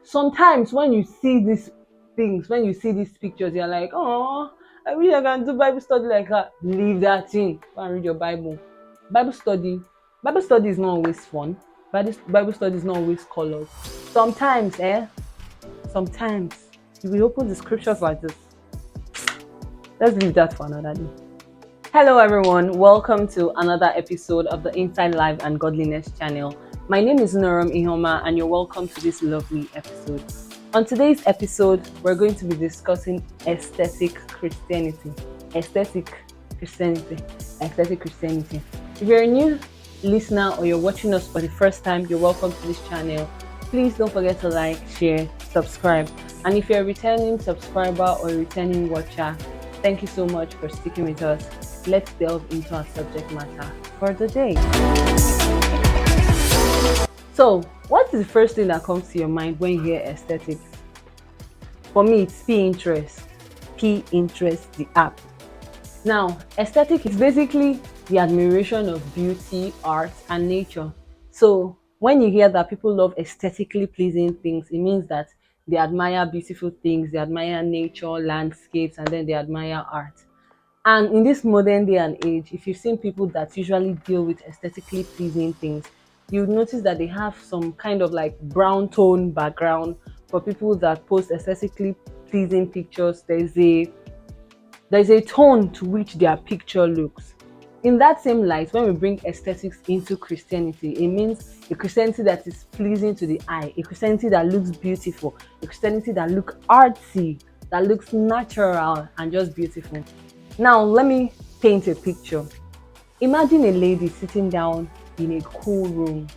sometimes when you see these things, when you see these pictures, you're like, oh, I wish I can do Bible study like that. Leave that thing. Go and read your Bible. Bible study, Bible study is not always fun. Bible study is not always colors. Sometimes, sometimes you will open the scriptures like this. Let's leave that for another day. Hello, everyone. Welcome to another episode of the Inside Life and Godliness channel. My name is Noram Ihoma, and you're welcome to this lovely episode. On today's episode, we're going to be discussing aesthetic Christianity. Aesthetic Christianity. Aesthetic Christianity. If you're a new listener or you're watching us for the first time, you're welcome to this channel. Please don't forget to like, share, subscribe. And if you're a returning subscriber or a returning watcher, thank you so much for sticking with us. Let's delve into our subject matter for the day. So, what is the first thing that comes to your mind when you hear aesthetics? For me, it's Pinterest. Pinterest, the app. Now, aesthetic is basically the admiration of beauty, art, and nature. So, when you hear that people love aesthetically pleasing things, it means that they admire beautiful things, they admire nature, landscapes, and then they admire art. And in this modern day and age, if you've seen people that usually deal with aesthetically pleasing things, you'll notice that they have some kind of like brown tone background. For people that post aesthetically pleasing pictures, there's a tone to which their picture looks. In that same light, when we bring aesthetics into Christianity, it means a Christianity that is pleasing to the eye, a Christianity that looks beautiful, a Christianity that looks artsy, that looks natural and just beautiful. Now, let me paint a picture. Imagine a lady sitting down in a cool room,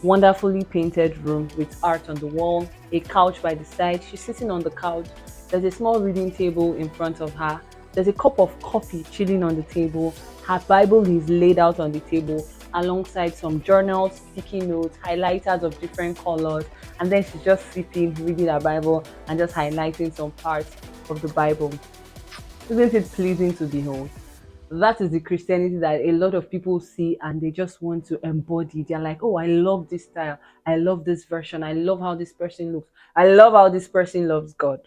wonderfully painted room with art on the wall, a couch by the side. She's sitting on the couch. There's a small reading table in front of her. There's a cup of coffee chilling on the table. Her Bible is laid out on the table alongside some journals, sticky notes, highlighters of different colors. And then she's just sipping, reading her Bible and just highlighting some parts of the Bible. Isn't it pleasing to behold? That is the Christianity that a lot of people see and they just want to embody. They're like, oh, I love this style. I love this version. I love how this person looks. I love how this person loves God.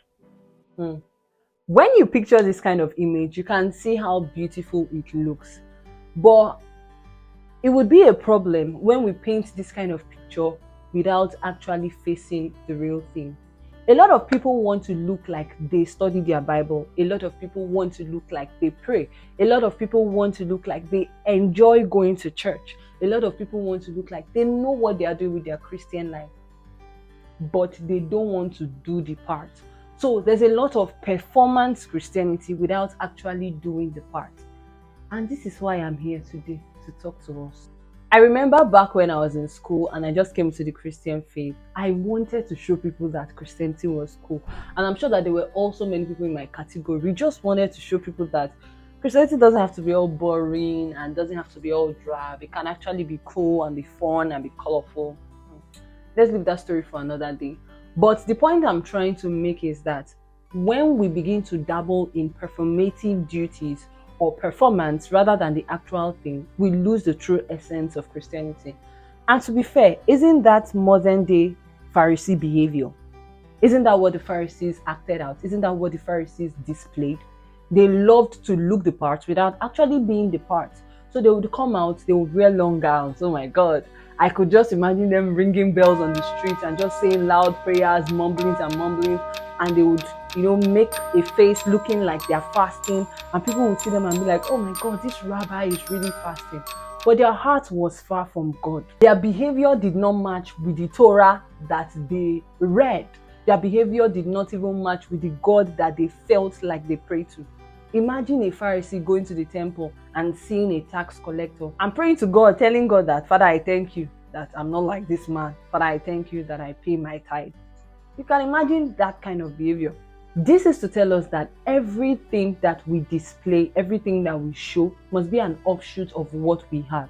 When you picture this kind of image, you can see how beautiful it looks. But it would be a problem when we paint this kind of picture without actually facing the real thing. A lot of people want to look like they study their Bible. A lot of people want to look like they pray. A lot of people want to look like they enjoy going to church. A lot of people want to look like they know what they are doing with their Christian life, but they don't want to do the part. So there's a lot of performance Christianity without actually doing the part. And this is why I'm here today to talk to us. I remember back when I was in school and I just came to the Christian faith, I wanted to show people that Christianity was cool. And I'm sure that there were also many people in my category who just wanted to show people that Christianity doesn't have to be all boring and doesn't have to be all drab. It can actually be cool and be fun and be colorful. Let's leave that story for another day. But the point I'm trying to make is that when we begin to dabble in performative duties or performance rather than the actual thing, we lose the true essence of Christianity. And to be fair, isn't that modern day Pharisee behavior? Isn't that what the Pharisees acted out? Isn't that what the Pharisees displayed? They loved to look the part without actually being the part. So they would come out, they would wear long gowns. Oh my God. I could just imagine them ringing bells on the streets and just saying loud prayers, mumblings and mumblings. And they would, make a face looking like they're fasting. And people would see them and be like, oh my God, this rabbi is really fasting. But their heart was far from God. Their behavior did not match with the Torah that they read. Their behavior did not even match with the God that they felt like they prayed to. Imagine a Pharisee going to the temple and seeing a tax collector and praying to God, telling God that, Father, I thank you that I'm not like this man. Father, I thank you that I pay my tithe. You can imagine that kind of behavior. This is to tell us that everything that we display, everything that we show must be an offshoot of what we have.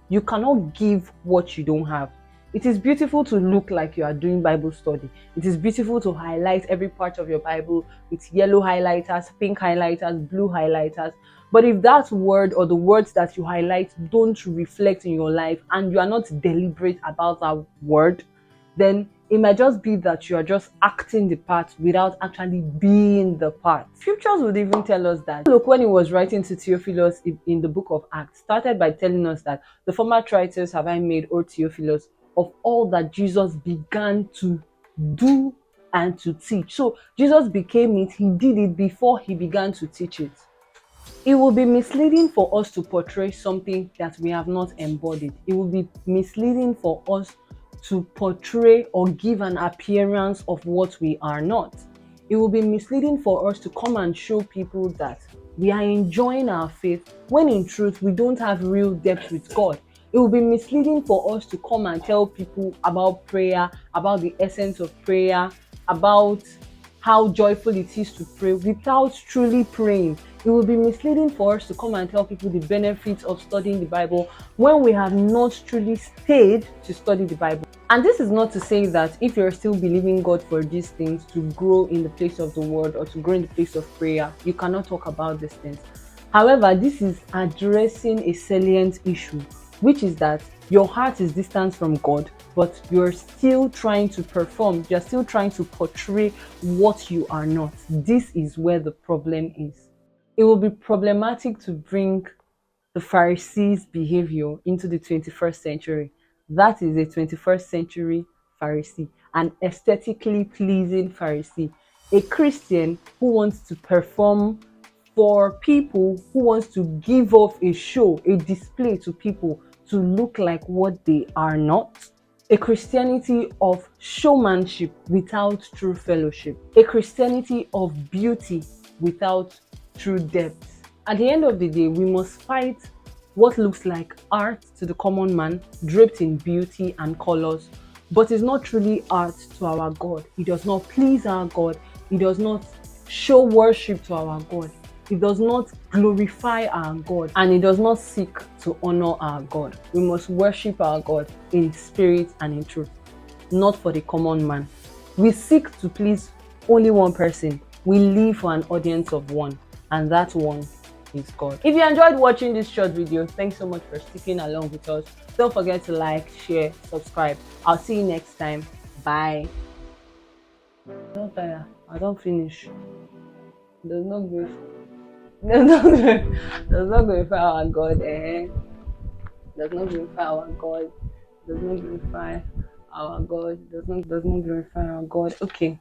You cannot give what you don't have. It is beautiful to look like you are doing Bible study. It is beautiful to highlight every part of your Bible with yellow highlighters, pink highlighters, blue highlighters. But if that word or the words that you highlight don't reflect in your life and you are not deliberate about that word, then It might just be that you are just acting the part without actually being the part. Scriptures would even tell us that. Look, when he was writing to Theophilus in the book of Acts, started by telling us that the former writers have I made, O Theophilus, of all that Jesus began to do and to teach. So Jesus became it, he did it before he began to teach it. It will be misleading for us to portray something that we have not embodied. It will be misleading for us to portray or give an appearance of what we are not. It will be misleading for us to come and show people that we are enjoying our faith when in truth we don't have real depth with God. It will be misleading for us to come and tell people about prayer, about the essence of prayer, about how joyful it is to pray without truly praying. It will be misleading for us to come and tell people the benefits of studying the Bible when we have not truly stayed to study the Bible. And this is not to say that if you're still believing God for these things to grow in the place of the word or to grow in the place of prayer, you cannot talk about these things. However, this is addressing a salient issue, which is that your heart is distant from God, but you're still trying to perform, you're still trying to portray what you are not. This is where the problem is. It will be problematic to bring the Pharisees' behavior into the 21st century. That is a 21st century Pharisee, an aesthetically pleasing Pharisee, a Christian who wants to perform for people, who wants to give off a show, a display to people to look like what they are not. A Christianity of showmanship without true fellowship. A Christianity of beauty without true depth. At the end of the day, we must fight what looks like art to the common man, draped in beauty and colors, but is not truly art to our God. It does not please our God. It does not show worship to our God. It does not glorify our God, and it does not seek to honor our God. We must worship our God in spirit and in truth, not for the common man. We seek to please only one person. We live for an audience of one, and that one is God. If you enjoyed watching this short video, thanks so much for sticking along with us. Don't forget to like, share, subscribe. I'll see you next time. Bye. Don't tire. I don't finish. There's no grief. Does not glorify our God. Does not glorify our God. Does not glorify our God. Does not glorify our God. Okay.